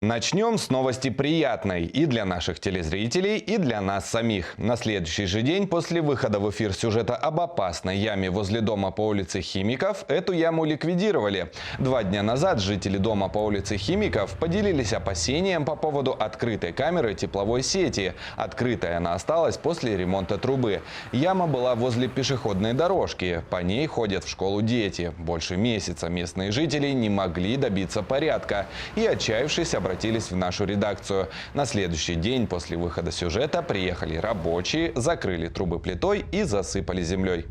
Начнем с новости приятной и для наших телезрителей, и для нас самих. На следующий же день после выхода в эфир сюжета об опасной яме возле дома по улице Химиков эту яму ликвидировали. 2 дня назад жители дома по улице Химиков поделились опасением по поводу открытой камеры тепловой сети. Открытой она осталась после ремонта трубы. Яма была возле пешеходной дорожки. По ней ходят в школу дети. Больше месяца местные жители не могли добиться порядка и, отчаявшись, обратились в нашу редакцию. На следующий день после выхода сюжета приехали рабочие, закрыли трубы плитой и засыпали землей.